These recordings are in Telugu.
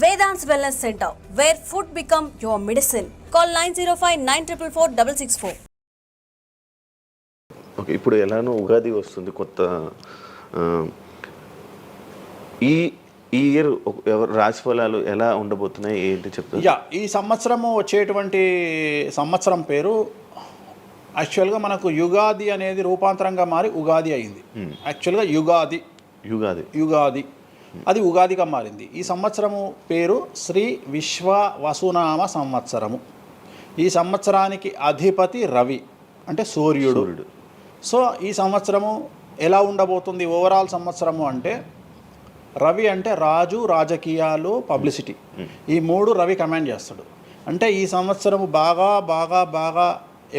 Vedant's Wellness Center, where food become your medicine. Call 905-944-664. Okay, ఇప్పుడు ఎలానో ఉగాది వస్తుంది కొత్త. ఈ ఇయర్ రాశి ఫలాలు ఎలా ఉండబోతున్నాయి ఏంటి చెప్తారు? ఈ సంవత్సరము వచ్చేటువంటి సంవత్సరం పేరు యాక్చువల్గా మనకు యుగాది అనేది రూపాంతరంగా మారి ఉగాది అయింది. యాక్చువల్గా యుగాది అది ఉగాదిగా మారింది. ఈ సంవత్సరము పేరు శ్రీ విశ్వ వసునామ సంవత్సరము. ఈ సంవత్సరానికి అధిపతి రవి అంటే సూర్యుడు. సో ఈ సంవత్సరము ఎలా ఉండబోతుంది ఓవరాల్ సంవత్సరము అంటే, రవి అంటే రాజు, రాజకీయాలు, పబ్లిసిటీ, ఈ మూడు రవి కమాండ్ చేస్తాడు. అంటే ఈ సంవత్సరము బాగా బాగా బాగా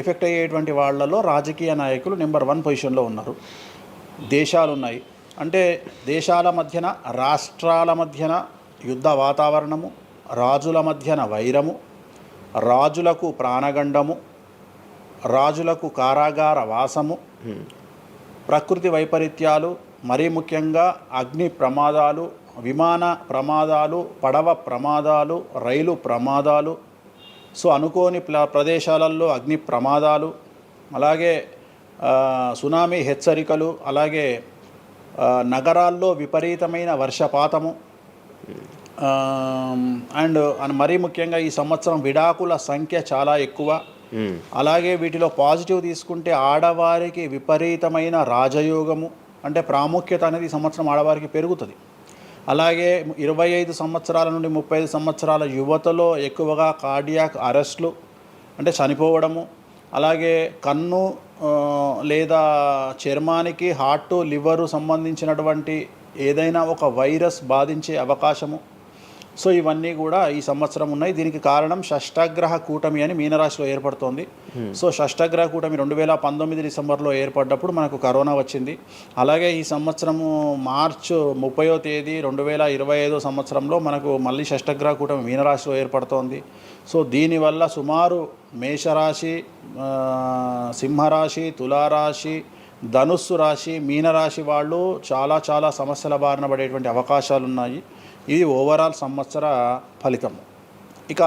ఎఫెక్ట్ అయ్యేటువంటి వాళ్ళలో రాజకీయ నాయకులు నెంబర్ 1 పొజిషన్లో ఉన్నారు. దేశాలు ఉన్నాయి, అంటే దేశాల మధ్యన, రాష్ట్రాల మధ్యన యుద్ధ వాతావరణము, రాజుల మధ్యన వైరము, రాజులకు ప్రాణగండము, రాజులకు కారాగార వాసము, ప్రకృతి వైపరీత్యాలు, మరీ ముఖ్యంగా అగ్ని ప్రమాదాలు, విమాన ప్రమాదాలు, పడవ ప్రమాదాలు, రైలు ప్రమాదాలు, సో అనుకోని ప్రదేశాలలో అగ్ని ప్రమాదాలు, అలాగే సునామీ హెచ్చరికలు, అలాగే నగరాల్లో విపరీతమైన వర్షపాతము, అండ్ మరీ ముఖ్యంగా ఈ సంవత్సరం విడాకుల సంఖ్య చాలా ఎక్కువ. అలాగే వీటిలో పాజిటివ్ తీసుకుంటే ఆడవారికి విపరీతమైన రాజయోగము, అంటే ప్రాముఖ్యత అనేది ఈ సంవత్సరం ఆడవారికి పెరుగుతుంది. అలాగే 25 సంవత్సరాల నుండి 35 సంవత్సరాల యువతలో ఎక్కువగా కార్డియాక్ అరెస్ట్లు అంటే చనిపోవడము, అలాగే కన్ను లేదా చర్మానికి హార్ట్, లివరు సంబంధించినటువంటి ఏదైనా ఒక వైరస్ బాధించే అవకాశము. సో ఇవన్నీ కూడా ఈ సంవత్సరం ఉన్నాయి. దీనికి కారణం షష్టగ్రహ కూటమి అని మీనరాశిలో ఏర్పడుతోంది. సో షష్టగ్రహ కూటమి 2019 డిసెంబర్లో ఏర్పడ్డప్పుడు మనకు కరోనా వచ్చింది. అలాగే ఈ సంవత్సరము మార్చ్ 30వ తేదీ 2025 సంవత్సరంలో మనకు మళ్ళీ షష్టగ్రహ కూటమి మీనరాశిలో ఏర్పడుతోంది. సో దీనివల్ల సుమారు మేషరాశి, సింహరాశి, తులారాశి, ధనుస్సు రాశి, మీనరాశి వాళ్ళు చాలా చాలా సమస్యల బారిన పడేటువంటి అవకాశాలు ఉన్నాయి. ఇది ఓవరాల్ సంవత్సర ఫలితము. ఇక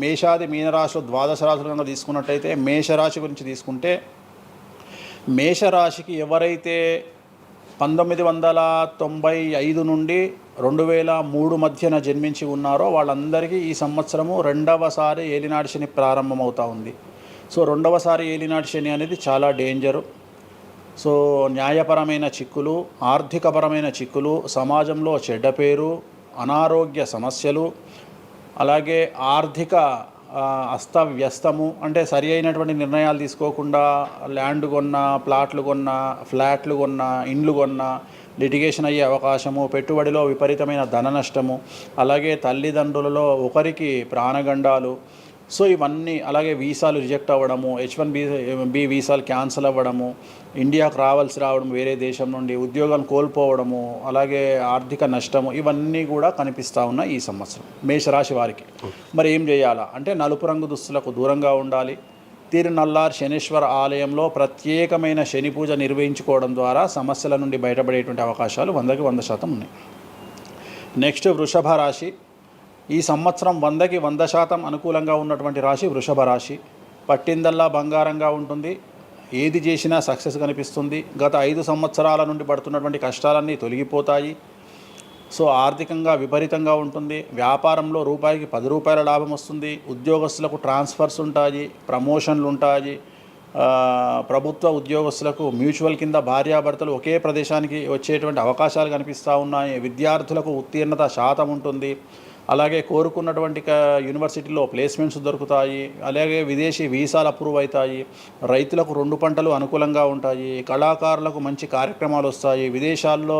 మేషాది మీనరాశిలో ద్వాదశ రాశులు కనుక తీసుకున్నట్టయితే, మేషరాశి గురించి తీసుకుంటే, మేషరాశికి ఎవరైతే 1995 నుండి 2003 మధ్యన జన్మించి ఉన్నారో వాళ్ళందరికీ ఈ సంవత్సరము రెండవసారి ఏలినాటి శని ప్రారంభమవుతూ ఉంది. సో రెండవసారి ఏలినాటి శని అనేది చాలా డేంజరు. సో న్యాయపరమైన చిక్కులు, ఆర్థికపరమైన చిక్కులు, సమాజంలో చెడ్డ పేరు, అనారోగ్య సమస్యలు, అలాగే ఆర్థిక అస్తవ్యస్తము, అంటే సరి అయినటువంటి నిర్ణయాలు తీసుకోకుండా ల్యాండ్ కొన్నా, ప్లాట్లు కొన్నా, ఫ్లాట్లు కొన్నా, ఇండ్లు కొన్నా లిటిగేషన్ అయ్యే అవకాశము, పెట్టుబడిలో విపరీతమైన ధన నష్టము, అలాగే తల్లిదండ్రులలో ఒకరికి ప్రాణగండాలు. సో ఇవన్నీ, అలాగే వీసాలు రిజెక్ట్ అవ్వడము, H1B వీసాలు క్యాన్సిల్ అవ్వడము, ఇండియాకు రావడం వేరే దేశం నుండి, ఉద్యోగాలు కోల్పోవడము, అలాగే ఆర్థిక నష్టము, ఇవన్నీ కూడా కనిపిస్తూ ఉన్నాయి ఈ సంవత్సరం మేషరాశి వారికి. మరి ఏం చేయాలా అంటే, నలుపు రంగు దుస్తులకు దూరంగా ఉండాలి. తిరునల్లార్ శనీశ్వర ఆలయంలో ప్రత్యేకమైన శని పూజ నిర్వహించుకోవడం ద్వారా సమస్యల నుండి బయటపడేటువంటి అవకాశాలు 100కి 100% ఉన్నాయి. నెక్స్ట్ వృషభ రాశి. ఈ సంవత్సరం 100కి 100% అనుకూలంగా ఉన్నటువంటి రాశి వృషభ రాశి. పట్టిందల్లా బంగారంగా ఉంటుంది, ఏది చేసినా సక్సెస్ కనిపిస్తుంది. గత 5 సంవత్సరాల నుండి పడుతున్నటువంటి కష్టాలన్నీ తొలగిపోతాయి. సో ఆర్థికంగా విపరీతంగా ఉంటుంది. వ్యాపారంలో రూపాయికి 10 రూపాయల లాభం వస్తుంది. ఉద్యోగస్తులకు ట్రాన్స్ఫర్స్ ఉంటాయి, ప్రమోషన్లు ఉంటాయి. ప్రభుత్వ ఉద్యోగస్తులకు మ్యూచువల్ కింద భార్యాభర్తలు ఒకే ప్రదేశానికి వచ్చేటువంటి అవకాశాలు కనిపిస్తూ ఉన్నాయి. విద్యార్థులకు ఉత్తీర్ణత శాతం ఉంటుంది. అలాగే కోరుకున్నటువంటి యూనివర్సిటీలో ప్లేస్మెంట్స్ దొరుకుతాయి. అలాగే విదేశీ వీసాలు అప్రూవ్ అవుతాయి. రైతులకు 2 పంటలు అనుకూలంగా ఉంటాయి. కళాకారులకు మంచి కార్యక్రమాలు వస్తాయి. విదేశాల్లో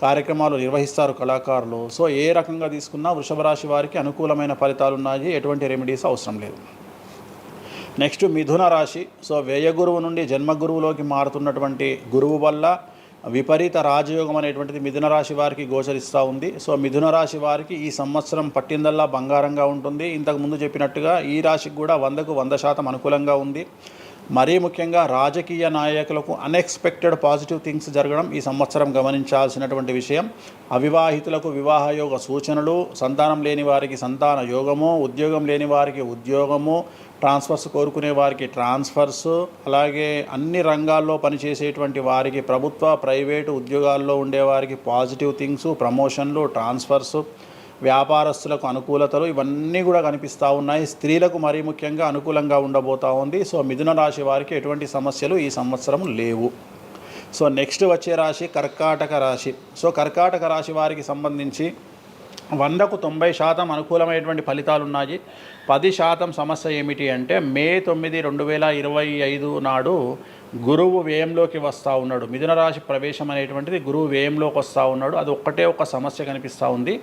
కార్యక్రమాలు నిర్వహిస్తారు కళాకారులు. సో ఏ రకంగా తీసుకున్నా వృషభ రాశి వారికి అనుకూలమైన ఫలితాలు ఉన్నాయి, ఎటువంటి రెమెడీస్ అవసరం లేదు. నెక్స్ట్ మిథున రాశి. సో వ్యయ గురువు నుండి జన్మ గురువులోకి మారుతున్నటువంటి గురువు వల్ల విపరీత రాజయోగం అనేటువంటిది మిథున రాశి వారికి గోచరిస్తూ ఉంది. సో మిథున రాశి వారికి ఈ సంవత్సరం పట్టిందల్లా బంగారంగా ఉంటుంది. ఇంతకుముందు చెప్పినట్టుగా ఈ రాశికి కూడా 100కు 100% అనుకూలంగా ఉంది. మరీ ముఖ్యంగా రాజకీయ నాయకులకు అన్ఎక్స్పెక్టెడ్ పాజిటివ్ థింగ్స్ జరగడం ఈ సంవత్సరం గమనించాల్సినటువంటి విషయం. అవివాహితులకు వివాహయోగ సూచనలు, సంతానం లేని వారికి సంతాన యోగము, ఉద్యోగం లేని వారికి ఉద్యోగము, ట్రాన్స్ఫర్స్ కోరుకునే వారికి ట్రాన్స్ఫర్స్, అలాగే అన్ని రంగాల్లో పనిచేసేటువంటి వారికి ప్రభుత్వ ప్రైవేటు ఉద్యోగాల్లో ఉండేవారికి పాజిటివ్ థింగ్స్, ప్రమోషన్లు, ట్రాన్స్ఫర్స్, వ్యాపారస్తులకు అనుకూలతలు ఇవన్నీ కూడా కనిపిస్తూ ఉన్నాయి. స్త్రీలకు మరీ ముఖ్యంగా అనుకూలంగా ఉండబోతూ ఉంది. సో మిథున రాశి వారికి ఎటువంటి సమస్యలు ఈ సంవత్సరం లేవు. సో నెక్స్ట్ వచ్చే రాశి కర్కాటక రాశి. సో కర్కాటక రాశి వారికి సంబంధించి 100కు 90% అనుకూలమైనటువంటి ఫలితాలు ఉన్నాయి. 10% సమస్య ఏమిటి అంటే మే 9, 2025 నాడు గురువు వ్యయంలోకి వస్తూ ఉన్నాడు. మిథున రాశి ప్రవేశం అనేటువంటిది గురువు వ్యయంలోకి వస్తూ ఉన్నాడు. అది ఒక సమస్య కనిపిస్తూ ఉంది.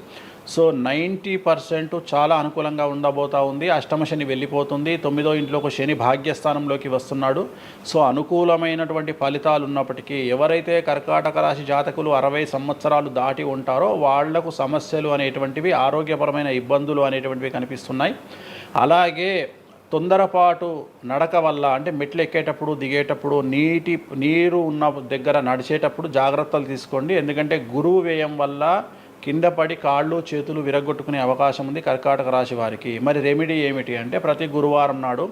సో 90% చాలా అనుకూలంగా ఉండబోతూ ఉంది. అష్టమ శని వెళ్ళిపోతుంది. 9వ ఇంట్లోకి శని భాగ్యస్థానంలోకి వస్తున్నాడు. సో అనుకూలమైనటువంటి ఫలితాలు ఉన్నప్పటికీ ఎవరైతే కర్కాటక రాశి జాతకులు 60 సంవత్సరాలు దాటి ఉంటారో వాళ్లకు సమస్యలు అనేటువంటివి, ఆరోగ్యపరమైన ఇబ్బందులు అనేటువంటివి కనిపిస్తున్నాయి. అలాగే తొందరపాటు నడక వల్ల, అంటే మెట్లు ఎక్కేటప్పుడు దిగేటప్పుడు నీరు ఉన్న దగ్గర నడిచేటప్పుడు జాగ్రత్తలు తీసుకోండి. ఎందుకంటే గురువు వ్యయం వల్ల కింద పడి కాళ్ళు చేతులు విరగొట్టుకునే అవకాశం ఉంది కర్కాటక రాశి వారికి. మరి రెమెడీ ఏమిటి అంటే ప్రతి గురువారం నాడు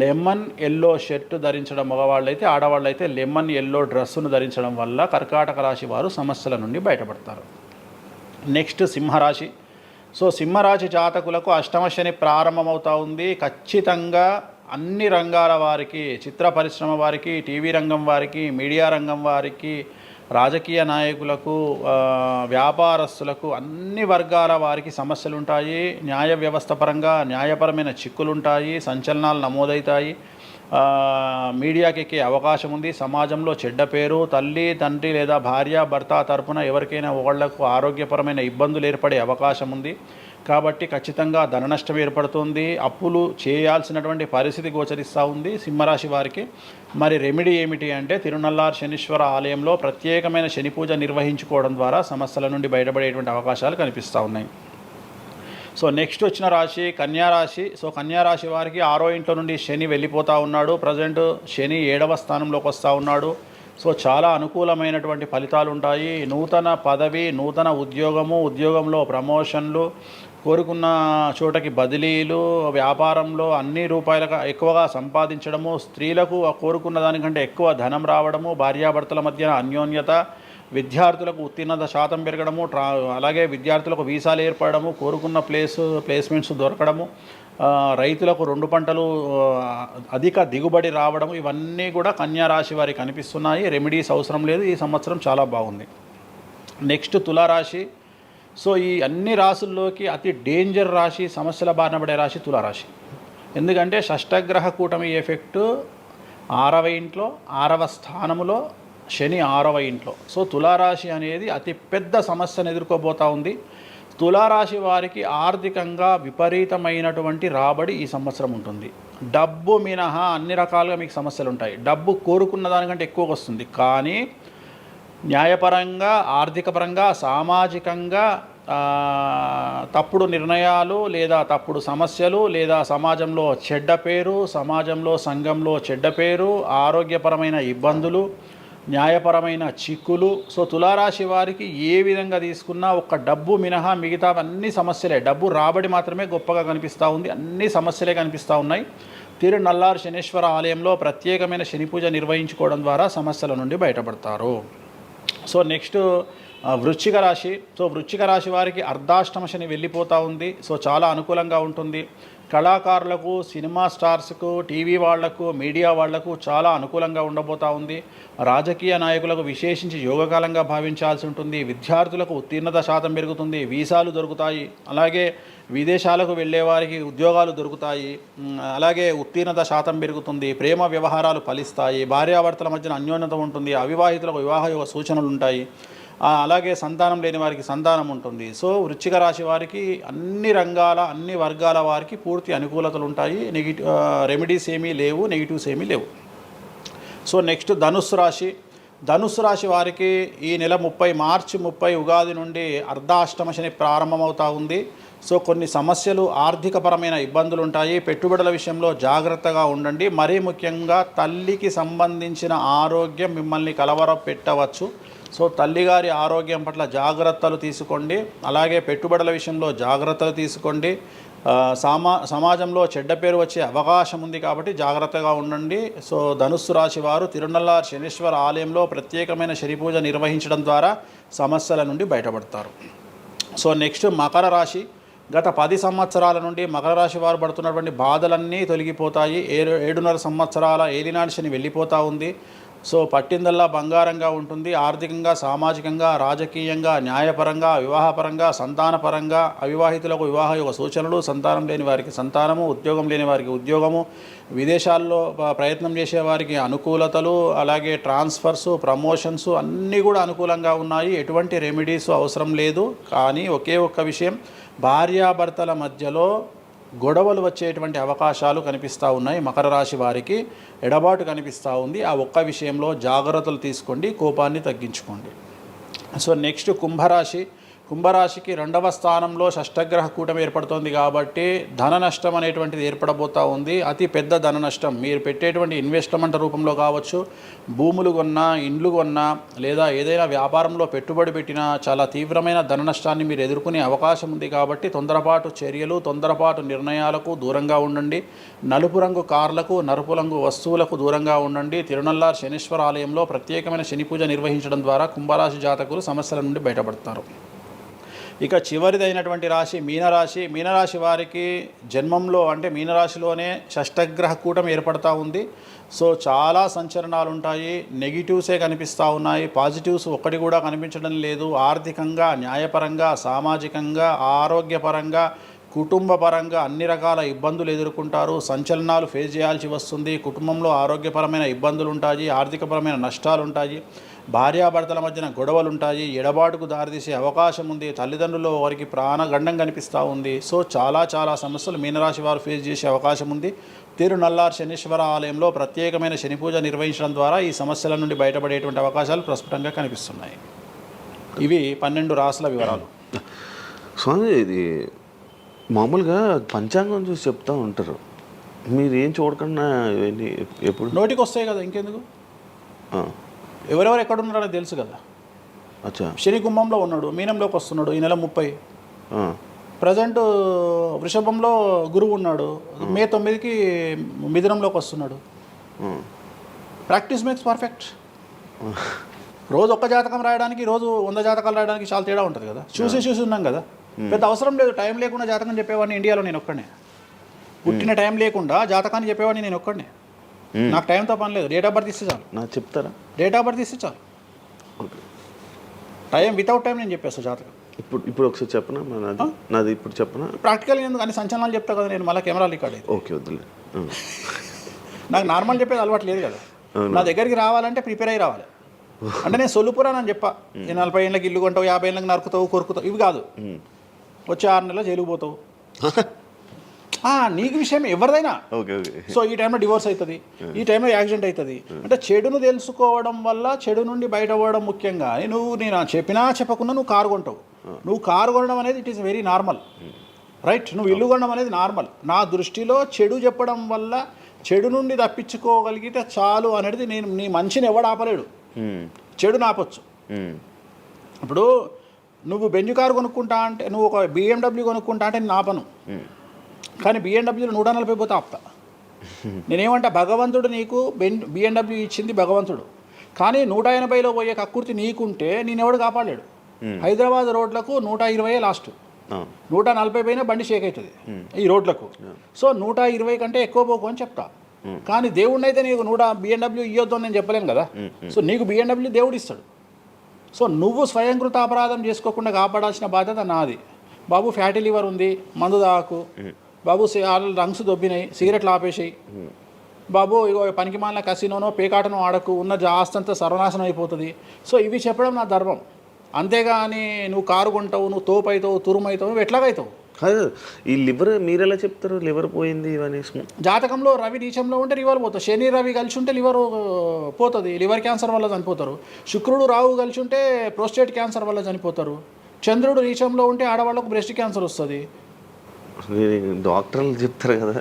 లెమన్ ఎల్లో షర్ట్ ధరించడం మగవాళ్ళైతే, ఆడవాళ్ళైతే లెమన్ ఎల్లో డ్రెస్సును ధరించడం వల్ల కర్కాటక రాశి వారు సమస్యల నుండి బయటపడతారు. నెక్స్ట్ సింహరాశి. సో సింహరాశి జాతకులకు అష్టమ శని ప్రారంభమవుతూ ఉంది. ఖచ్చితంగా అన్ని రంగాల వారికి, చిత్ర పరిశ్రమ వారికి, టీవీ రంగం వారికి, మీడియా రంగం వారికి, రాజకీయ నాయకులకు, వ్యాపారస్తులకు, అన్ని వర్గాల వారికి సమస్యలు ఉంటాయి. న్యాయ వ్యవస్థ పరంగా న్యాయపరమైన చిక్కులుంటాయి, సంచలనాలు నమోదవుతాయి. మీడియాకి ఎక్కే అవకాశం ఉంది. సమాజంలో చెడ్డ పేరు, తల్లి తండ్రి లేదా భార్య భర్త తరపున ఎవరికైనా వాళ్లకు ఆరోగ్యపరమైన ఇబ్బందులు ఏర్పడే అవకాశం ఉంది. కాబట్టి ఖచ్చితంగా ధన నష్టం ఏర్పడుతుంది. అప్పులు చేయాల్సినటువంటి పరిస్థితి గోచరిస్తూ ఉంది సింహరాశి వారికి. మరి రెమెడీ ఏమిటి అంటే తిరునల్లార్ శనీశ్వర ఆలయంలో ప్రత్యేకమైన శని పూజ నిర్వహించుకోవడం ద్వారా సమస్యల నుండి బయటపడేటువంటి అవకాశాలు కనిపిస్తూ ఉన్నాయి. సో నెక్స్ట్ వచ్చిన రాశి కన్యారాశి. సో కన్యారాశి వారికి 6వ ఇంట్లో నుండి శని వెళ్ళిపోతూ ఉన్నాడు. ప్రజెంట్ శని 7వ స్థానంలోకి వస్తూ ఉన్నాడు. సో చాలా అనుకూలమైనటువంటి ఫలితాలు ఉంటాయి. నూతన పదవి, నూతన ఉద్యోగము, ఉద్యోగంలో ప్రమోషన్లు, కోరుకున్న చోటకి బదిలీలు, వ్యాపారంలో అన్ని రూపాయలకు ఎక్కువగా సంపాదించడము, స్త్రీలకు కోరుకున్న దానికంటే ఎక్కువ ధనం రావడము, భార్యాభర్తల మధ్య అన్యోన్యత, విద్యార్థులకు ఉత్తీర్ణత శాతం పెరగడము, అలాగే విద్యార్థులకు వీసాలు ఏర్పడము, కోరుకున్న ప్లేస్మెంట్స్ దొరకడము, రైతులకు 2 పంటలు అధిక దిగుబడి రావడము, ఇవన్నీ కూడా కన్యా రాశి వారికి కనిపిస్తున్నాయి. రెమెడీస్ అవసరం లేదు. ఈ సంవత్సరం చాలా బాగుంది. నెక్స్ట్ తులారాశి. సో ఈ అన్ని రాశుల్లోకి అతి డేంజర్ రాశి, సమస్యల బారిన పడే రాశి తులారాశి. ఎందుకంటే షష్టగ్రహ కూటమి ఎఫెక్టు 6వ ఇంట్లో, 6వ స్థానములో శని 6వ ఇంట్లో. సో తులారాశి అనేది అతి పెద్ద సమస్యను ఎదుర్కోబోతూ ఉంది. తులారాశి వారికి ఆర్థికంగా విపరీతమైనటువంటి రాబడి ఈ సంవత్సరం ఉంటుంది. డబ్బు మినహా అన్ని రకాలుగా మీకు సమస్యలు ఉంటాయి. డబ్బు కోరుకున్న దానికంటే ఎక్కువగా వస్తుంది, కానీ న్యాయపరంగా, ఆర్థిక పరంగా, సామాజికంగా తప్పుడు నిర్ణయాలు లేదా తప్పుడు సమస్యలు లేదా సమాజంలో చెడ్డ పేరు, సమాజంలో సంఘంలో చెడ్డ పేరు, ఆరోగ్యపరమైన ఇబ్బందులు, న్యాయపరమైన చిక్కులు. సో తులారాశి వారికి ఏ విధంగా తీసుకున్నా ఒక్క డబ్బు మినహా మిగతా అన్ని సమస్యలే. డబ్బు రాబడి మాత్రమే గొప్పగా కనిపిస్తూ ఉంది, అన్ని సమస్యలే కనిపిస్తూ ఉన్నాయి. తిరునల్లార్ శనీశ్వర ఆలయంలో ప్రత్యేకమైన శని పూజ నిర్వహించుకోవడం ద్వారా సమస్యల నుండి బయటపడతారు. సో నెక్స్ట్ వృశ్చిక రాశి. సో వృశ్చిక రాశి వారికి అర్ధాష్టమ శని వెళ్ళిపోతూ ఉంది. సో చాలా అనుకూలంగా ఉంటుంది. కళాకారులకు, సినిమా స్టార్స్కు, టీవీ వాళ్లకు, మీడియా వాళ్లకు చాలా అనుకూలంగా ఉండబోతూ ఉంది. రాజకీయ నాయకులకు విశేషించి యోగకాలంగా భావించాల్సి ఉంటుంది. విద్యార్థులకు ఉత్తీర్ణత శాతం పెరుగుతుంది, వీసాలు దొరుకుతాయి. అలాగే విదేశాలకు వెళ్ళే వారికి ఉద్యోగాలు దొరుకుతాయి. అలాగే ఉత్తీర్ణత శాతం పెరుగుతుంది. ప్రేమ వ్యవహారాలు ఫలిస్తాయి. భార్యాభర్తల మధ్యన అన్యోన్యత ఉంటుంది. అవివాహితులకు వివాహ సూచనలు ఉంటాయి. అలాగే సంతానం లేని వారికి సంతానం ఉంటుంది. సో వృశ్చిక రాశి వారికి అన్ని రంగాల, అన్ని వర్గాల వారికి పూర్తి అనుకూలతలు ఉంటాయి. రెమెడీస్ ఏమీ లేవు, నెగిటివ్స్ ఏమీ లేవు. సో నెక్స్ట్ ధనుస్సు రాశి. ధనుస్సు రాశి వారికి ఈ నెల మార్చి 30 ఉగాది నుండి అర్ధాష్టమ శని ప్రారంభమవుతా ఉంది. సో కొన్ని సమస్యలు, ఆర్థికపరమైన ఇబ్బందులు ఉంటాయి. పెట్టుబడుల విషయంలో జాగ్రత్తగా ఉండండి. మరీ ముఖ్యంగా తల్లికి సంబంధించిన ఆరోగ్యం మిమ్మల్ని కలవరపెట్టవచ్చు. సో తల్లిగారి ఆరోగ్యం పట్ల జాగ్రత్తలు తీసుకోండి. అలాగే పెట్టుబడుల విషయంలో జాగ్రత్తలు తీసుకోండి. సమాజంలో చెడ్డ పేరు వచ్చే అవకాశం ఉంది కాబట్టి జాగ్రత్తగా ఉండండి. సో ధనుస్సు రాశి వారు తిరునల్లార్ శనీశ్వర ఆలయంలో ప్రత్యేకమైన శని పూజ నిర్వహించడం ద్వారా సమస్యల నుండి బయటపడతారు. సో నెక్స్ట్ మకర రాశి. గత 10 సంవత్సరాల నుండి మకర రాశి వారు పడుతున్నటువంటి బాధలన్నీ తొలగిపోతాయి. 7.5 సంవత్సరాల ఏలినాటి శని వెళ్ళిపోతూ ఉంది. సో పట్టిందల్లా బంగారంగా ఉంటుంది. ఆర్థికంగా, సామాజికంగా, రాజకీయంగా, న్యాయపరంగా, వివాహపరంగా, సంతానపరంగా, అవివాహితులకు వివాహ యొక్క సూచనలు, సంతానం లేని వారికి సంతానము, ఉద్యోగం లేని వారికి ఉద్యోగము, విదేశాల్లో ప్రయత్నం చేసే వారికి అనుకూలతలు, అలాగే ట్రాన్స్ఫర్సు, ప్రమోషన్స్ అన్నీ కూడా అనుకూలంగా ఉన్నాయి. ఎటువంటి రెమెడీస్ అవసరం లేదు. కానీ ఒకే ఒక్క విషయం, భార్యాభర్తల మధ్యలో గొడవలు వచ్చేటువంటి అవకాశాలు కనిపిస్తూ ఉన్నాయి. మకర రాశి వారికి ఎడబాటు కనిపిస్తూ ఉంది. ఆ ఒక్క విషయంలో జాగ్రత్తలు తీసుకోండి, కోపాన్ని తగ్గించుకోండి. సో నెక్స్ట్ కుంభరాశి. కుంభరాశికి 2వ స్థానంలో షష్టగ్రహ కూటమి ఏర్పడుతోంది కాబట్టి ధన నష్టం అనేటువంటిది ఏర్పడబోతూ ఉంది. అతి పెద్ద ధన నష్టం మీరు పెట్టేటువంటి ఇన్వెస్ట్మెంట్ రూపంలో కావచ్చు, భూములు కొన్నా, ఇండ్లు కొన్నా, లేదా ఏదైనా వ్యాపారంలో పెట్టుబడి పెట్టినా చాలా తీవ్రమైన ధన నష్టాన్ని మీరు ఎదుర్కొనే అవకాశం ఉంది. కాబట్టి తొందరపాటు చర్యలు, తొందరపాటు నిర్ణయాలకు దూరంగా ఉండండి. నలుపు రంగు కార్లకు, నలుపు రంగు వస్తువులకు దూరంగా ఉండండి. తిరునల్లార్ శనీశ్వర ఆలయంలో ప్రత్యేకమైన శని పూజ నిర్వహించడం ద్వారా కుంభరాశి జాతకులు సమస్యల నుండి బయటపడతారు. ఇక చివరిదైనటువంటి రాశి మీనరాశి. మీనరాశి వారికి జన్మంలో అంటే మీనరాశిలోనే షష్టగ్రహ కూటమి ఏర్పడతా ఉంది. సో చాలా సంచలనాలు ఉంటాయి. నెగిటివ్సే కనిపిస్తూ ఉన్నాయి, పాజిటివ్స్ ఒక్కటి కూడా కనిపించడం లేదు. ఆర్థికంగా, న్యాయపరంగా, సామాజికంగా, ఆరోగ్యపరంగా, కుటుంబపరంగా అన్ని రకాల ఇబ్బందులు ఎదుర్కొంటారు. సంచలనాలు ఫేస్ చేయాల్సి వస్తుంది. కుటుంబంలో ఆరోగ్యపరమైన ఇబ్బందులు ఉంటాయి, ఆర్థికపరమైన నష్టాలు ఉంటాయి, భార్యాభర్తల మధ్యన గొడవలు ఉంటాయి, ఎడబాటుకు దారితీసే అవకాశం ఉంది. తల్లిదండ్రుల్లో వారికి ప్రాణగండం కనిపిస్తూ ఉంది. సో చాలా సమస్యలు మీనరాశి వారు ఫేస్ చేసే అవకాశం ఉంది. తిరునల్లార్ శనీశ్వర ఆలయంలో ప్రత్యేకమైన శని పూజ నిర్వహించడం ద్వారా ఈ సమస్యల నుండి బయటపడేటువంటి అవకాశాలు ప్రస్ఫుటంగా కనిపిస్తున్నాయి. ఇవి 12 రాశుల వివరాలు. స్వామి, ఇది మామూలుగా పంచాంగం చూసి చెప్తూ ఉంటారు. మీరు ఏం చూడకుండా ఇవన్నీ ఎప్పుడు నోటికి వస్తాయి కదా, ఇంకెందుకు? ఎవరెవరు ఎక్కడున్నారో తెలుసు కదా. అచ్చా. శని కుంభంలో ఉన్నాడు, మీనంలోకి వస్తున్నాడు ఈ నెల 30. ప్రజెంట్ వృషభంలో గురువు ఉన్నాడు, మే 9కి మిథునంలోకి వస్తున్నాడు. Practice makes perfect. రోజు ఒక్క జాతకం రాయడానికి, రోజు 100 జాతకాలు రాయడానికి చాలా తేడా ఉంటుంది కదా. చూసి ఉన్నాం కదా. పెద్ద అవసరం లేదు. టైం లేకుండా జాతకం చెప్పేవాడిని ఇండియాలో నేను ఒక్కడే. పుట్టిన టైం లేకుండా జాతకాన్ని చెప్పేవాడిని నేను ఒక్కడే. నాకు టైంతో పని లేదు. డేట్ ఆఫ్ బర్త్ ఇస్తే చాలు. నాకు చెప్తారా? డేట్ ఆఫ్ బర్త్ ఇస్తే చాలు. టైం వితౌట్ టైం నేను చెప్పేస్తాను జాతకం. ఇప్పుడు ఒకసారి చెప్పనా? నాది ఇప్పుడు చెప్పనా? ప్రాక్టికల్ ఎందుకు అన్ని సంచలనాలు చెప్తా కదా నేను. మళ్ళీ కెమెరా రికార్డ్ అయితే ఓకే, వద్దులే. నాకు నార్మల్ చెప్పేది అలవాటు లేదు కదా. నా దగ్గరికి రావాలంటే ప్రిపేర్ అయ్యి రావాలి. అంటే నేను సొల్లుపురానని చెప్పా. 40 ఏళ్ళకి ఇల్లు కొంటావు, 50 ఏళ్ళకి నరుకుతావు, కొరుకుతావు, ఇవి కాదు. వచ్చే 6 నెలలు జైలుకు పోతావు. నీకు విషయం ఎవరిదైనా. సో ఈ టైంలో డివోర్స్ అవుతుంది, ఈ టైంలో యాక్సిడెంట్ అవుతుంది. అంటే చెడును తెలుసుకోవడం వల్ల చెడు నుండి బయటపడడం ముఖ్యంగా. నేను చెప్పినా చెప్పకుండా నువ్వు కారు కొంటావు. నువ్వు కారు కొనడం అనేది it is very normal, right? నువ్వు ఇల్లు కొనడం అనేది నార్మల్. నా దృష్టిలో చెడు చెప్పడం వల్ల చెడు నుండి తప్పించుకోగలిగితే చాలు అనేది. నేను నీ మంచిని ఎవడు ఆపలేడు, చెడు ఆపొచ్చు. ఇప్పుడు నువ్వు బెంజ్ కారు కొనుక్కుంటా అంటే, నువ్వు ఒక BMW కొనుక్కుంటా అంటే నేను ఆపను. కానీ BMW 140 పోతే ఆపుతా. నేనేమంటా, భగవంతుడు నీకు BMW ఇచ్చింది భగవంతుడు. కానీ 180లో పోయే కక్కుర్తి నీకుంటే నేనెవడు కాపాడలేడు. హైదరాబాద్ రోడ్లకు 120 లాస్ట్. 140 పైన బండి షేక్ అవుతుంది ఈ రోడ్లకు. సో 120 కంటే ఎక్కువ పోకు అని చెప్తా. కానీ దేవుడిని అయితే నీకు BMW ఇవ్వద్దు అని నేను చెప్పలేను కదా. సో నీకు BMW దేవుడు ఇస్తాడు. సో నువ్వు స్వయంకృత అపరాధం చేసుకోకుండా కాపాడాల్సిన బాధ్యత నాది. బాబు ఫ్యాటీ లివర్ ఉంది, మందు తాకు. బాబు రంగ్స్ దొబ్బినాయి, సిగరెట్లు ఆపేసాయి. బాబు ఇగో పనికి మాలిన కసినోనో పేకాటనో ఆడకు, ఉన్న ఆస్తంతా సర్వనాశనం అయిపోతుంది. సో ఇవి చెప్పడం నా ధర్మం. అంతేగాని నువ్వు కారు కొంటావు, నువ్వు తోపు అవుతావు, తురుము అవుతావు, నువ్వు ఎట్లాగవుతావు? కాదు ఈ లివర్ మీరు ఎలా చెప్తారు లివర్ పోయింది ఇవన్నీ జాతకంలో రవి నీచంలో ఉంటే లివర్ పోతుంది, శని రవి కలిసి ఉంటే లివర్ పోతుంది, లివర్ క్యాన్సర్ వల్ల చనిపోతారు. శుక్రుడు రాహు కలిసి ఉంటే ప్రోస్టేట్ క్యాన్సర్ వల్ల చనిపోతారు. చంద్రుడు నీచంలో ఉంటే ఆడవాళ్ళకు బ్రెస్ట్ క్యాన్సర్ వస్తుంది. డాక్టర్లు చెప్తారు కదా.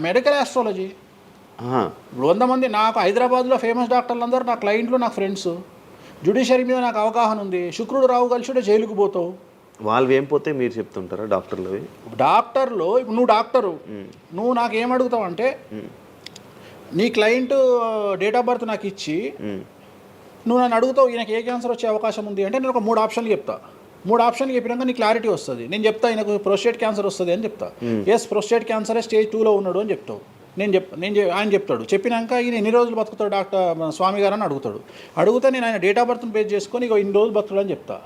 Medical astrology. ఇప్పుడు 100 మంది నాకు హైదరాబాద్లో ఫేమస్ డాక్టర్లు అందరూ నా క్లయింట్లు, నాకు ఫ్రెండ్స్. జ్యుడిషియరీ మీద నాకు అవగాహన ఉంది. శుక్రుడు రాహు కలిసి ఉంటే జైలుకు పోతావు. వాళ్ళు ఏం పోతే మీరు చెప్తుంటారా డాక్టర్లు? డాక్టర్లు ఇప్పుడు నువ్వు డాక్టరు, నువ్వు నాకు ఏం అడుగుతావు అంటే నీ క్లయింట్ డేట్ ఆఫ్ బర్త్ నాకు ఇచ్చి నువ్వు నన్ను అడుగుతావు ఈయనకి ఏ క్యాన్సర్ వచ్చే అవకాశం ఉంది అంటే నేను ఒక 3 ఆప్షన్లు చెప్తా. 3 ఆప్షన్లు చెప్పినాక నీ క్లారిటీ వస్తుంది. నేను చెప్తా ఈయనకు ప్రోస్టేట్ క్యాన్సర్ వస్తుంది అని చెప్తా. ఎస్ ప్రోస్టేట్ క్యాన్సరే స్టేజ్ 2లో ఉన్నాడు అని చెప్తావు. ఆయన చెప్తాడు. చెప్పినాక ఈయన ఎన్ని రోజులు బతుకుతాడు డాక్టర్ స్వామి గారు అని అడుగుతాడు. అడిగితే నేను ఆయన డేట్ ఆఫ్ బర్త్ని బేస్ చేసుకొని ఇక ఇన్ని రోజులు బతుకుతాడు అని చెప్తా.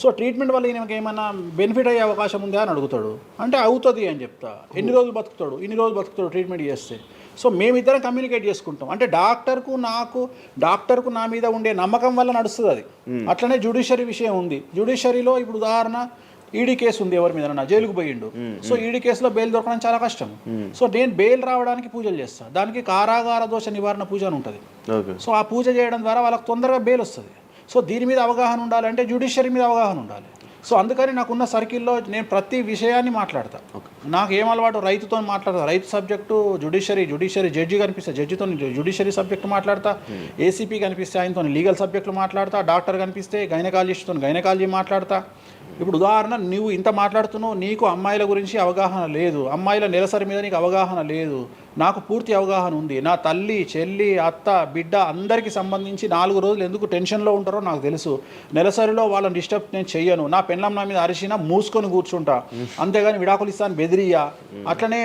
సో ట్రీట్మెంట్ వల్ల ఈయనకి ఏమైనా బెనిఫిట్ అయ్యే అవకాశం ఉందా అని అడుగుతాడు. అంటే అవుతుంది అని చెప్తా. ఎన్ని రోజులు బతుకుతాడు, ఇన్ని రోజులు బతుకుతాడు ట్రీట్మెంట్ చేస్తే. సో మేమిద్దరం కమ్యూనికేట్ చేసుకుంటాం. అంటే డాక్టర్కు నా మీద ఉండే నమ్మకం వల్ల నడుస్తుంది అది. అట్లనే జ్యుడిషియరీ విషయం ఉంది. జ్యుడిషియరీలో ఇప్పుడు ఉదాహరణ ఈడీ కేసు ఉంది, ఎవరి మీద జైలుకు పోయిండు. సో ఈడీ కేసులో బెయిల్ దొరకడం చాలా కష్టం. సో నేను బెయిల్ రావడానికి పూజలు చేస్తాను. దానికి కారాగార దోష నివారణ పూజ అని ఉంటుంది. సో ఆ పూజ చేయడం ద్వారా వాళ్ళకి తొందరగా బెయిల్ వస్తుంది. సో దీని మీద అవగాహన ఉండాలంటే జ్యుడిషియరీ మీద అవగాహన ఉండాలి. సో అందుకని నాకున్న సర్కిల్లో నేను ప్రతి విషయాన్ని మాట్లాడతా. నాకు ఏం అలవాటు, రైతుతో మాట్లాడతా. రైతు సబ్జెక్టు జుడిషియరీ జడ్జి కనిపిస్తే జడ్జితో జుడిషియరీ సబ్జెక్టు మాట్లాడతా. ఏసీపీ కనిపిస్తే ఆయనతో లీగల్ సబ్జెక్టులు మాట్లాడతా. డాక్టర్ కనిపిస్తే గైనకాలజిస్ట్తో గైనకాలజీ మాట్లాడతా. ఇప్పుడు ఉదాహరణ నువ్వు ఇంత మాట్లాడుతున్నావు, నీకు అమ్మాయిల గురించి అవగాహన లేదు, అమ్మాయిల నెలసరి మీద నీకు అవగాహన లేదు. నాకు పూర్తి అవగాహన ఉంది. నా తల్లి, చెల్లి, అత్త, బిడ్డ అందరికీ సంబంధించి 4 రోజులు ఎందుకు టెన్షన్లో ఉంటారో నాకు తెలుసు. నెలసరిలో వాళ్ళని డిస్టర్బ్ నేను చెయ్యను. నా పెళ్ళం నా మీద అరిచినా మూసుకొని కూర్చుంటా, అంతేగాని విడాకులు ఇస్తాను బెదిరియా. అట్లనే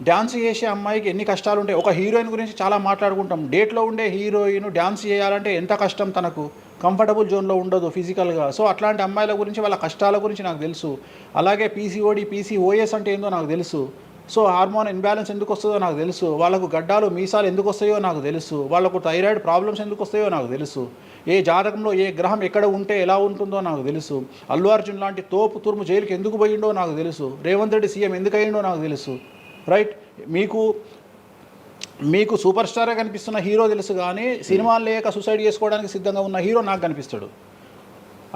డ్యాన్స్ చేసే అమ్మాయికి ఎన్ని కష్టాలు ఉంటాయి. ఒక హీరోయిన్ గురించి చాలా మాట్లాడుకుంటాం. డేట్లో ఉండే హీరోయిన్ డ్యాన్స్ చేయాలంటే ఎంత కష్టం, తనకు కంఫర్టబుల్ జోన్లో ఉండదు ఫిజికల్గా. సో అట్లాంటి అమ్మాయిల గురించి, వాళ్ళ కష్టాల గురించి నాకు తెలుసు. అలాగే పీసీఓడి, పీసీఓఎస్ అంటే ఏందో నాకు తెలుసు. సో హార్మోన్ ఇన్బ్యాలెన్స్ ఎందుకు వస్తుందో నాకు తెలుసు. వాళ్ళకు గడ్డాలు మీసాలు ఎందుకు వస్తాయో నాకు తెలుసు. వాళ్ళకు థైరాయిడ్ ప్రాబ్లమ్స్ ఎందుకు వస్తాయో నాకు తెలుసు. ఏ జాతకంలో ఏ గ్రహం ఎక్కడ ఉంటే ఎలా ఉంటుందో నాకు తెలుసు. అల్లు అర్జున్ లాంటి తోపు తురుము జైలుకి ఎందుకు పోయిండో నాకు తెలుసు. రేవంత్ రెడ్డి సీఎం ఎందుకు అయ్యిండో నాకు తెలుసు. రైట్, మీకు సూపర్ స్టారే కనిపిస్తున్న హీరో తెలుసు, కానీ సినిమాలు లేక సూసైడ్ చేసుకోవడానికి సిద్ధంగా ఉన్న హీరో నాకు కనిపిస్తాడు.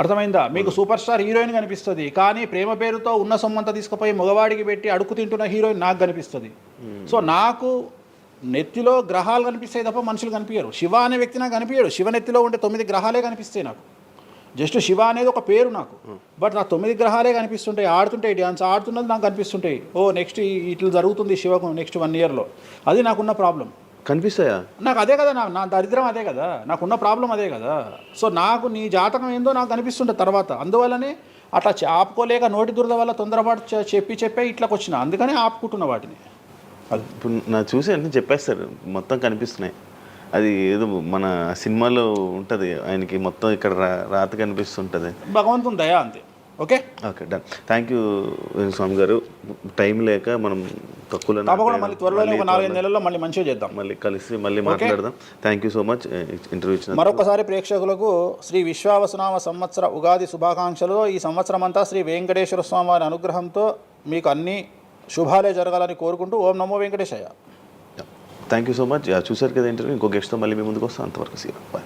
అర్థమైందా? మీకు సూపర్ స్టార్ హీరోయిన్ కనిపిస్తుంది, కానీ ప్రేమ పేరుతో ఉన్న సొమ్మంతా తీసుకుపోయి మగవాడికి పెట్టి అడుగు తింటున్న హీరోయిన్ నాకు కనిపిస్తుంది. సో నాకు నెత్తిలో గ్రహాలు కనిపిస్తాయి తప్ప మనుషులు కనిపించరు. శివ అనే వ్యక్తి నాకు కనిపించడు. శివ నెత్తిలో ఉండే 9 గ్రహాలే కనిపిస్తాయి నాకు. జస్ట్ శివ అనేది ఒక పేరు నాకు, బట్ నా 9 గ్రహాలే కనిపిస్తుంటాయి. ఆడుతుంటాయి, డ్యాన్స్ ఆడుతున్నది నాకు కనిపిస్తుంటాయి. నెక్స్ట్ ఇట్లా జరుగుతుంది శివకు నెక్స్ట్ 1 ఇయర్లో. అది నాకున్న ప్రాబ్లం. కనిపిస్తాయా? నాకు అదే కదా, నా దరిద్రం అదే కదా, నాకున్న ప్రాబ్లం అదే కదా. సో నాకు నీ జాతకం ఏందో నాకు కనిపిస్తుంటుంది తర్వాత. అందువల్లనే అట్లా ఆపుకోలేక నోటి దురద వల్ల తొందరపాటు చెప్పే ఇట్లాకి వచ్చిన. అందుకనే ఆపుకుంటున్న వాటిని. అది ఇప్పుడు నా చూసి అన్నీ చెప్పేస్తారు, మొత్తం కనిపిస్తున్నాయి. అది ఏదో మన సినిమాలో ఉంటుంది, ఆయనకి మొత్తం ఇక్కడ రాత కనిపిస్తుంటుంది. భగవంతుని దయ అంతే. Okay done. థ్యాంక్ యూ స్వామి గారు. టైం లేక మనం తక్కువ తప్పకుండా మళ్ళీ త్వరలో ఒక 4-5 నెలల్లో మళ్ళీ మంచిగా చేద్దాం, మళ్ళీ కలిసి మళ్ళీ మాట్లాడదాం. Thank you so much interview ఇచ్చిన. మరొకసారి ప్రేక్షకులకు శ్రీ విశ్వావసునామ సంవత్సర ఉగాది శుభాకాంక్షలు. ఈ సంవత్సరం అంతా శ్రీ వెంకటేశ్వర స్వామి వారి అనుగ్రహంతో మీకు అన్ని శుభాలే జరగాలని కోరుకుంటూ ఓం నమో Venkateshayya. Thank you so much. చూసారు కదా ఇంటర్వ్యూ. ఇంకో గెస్ట్తో మళ్ళీ మీ ముందుకు వస్తాం. అంతవరకు సీ బాయ్.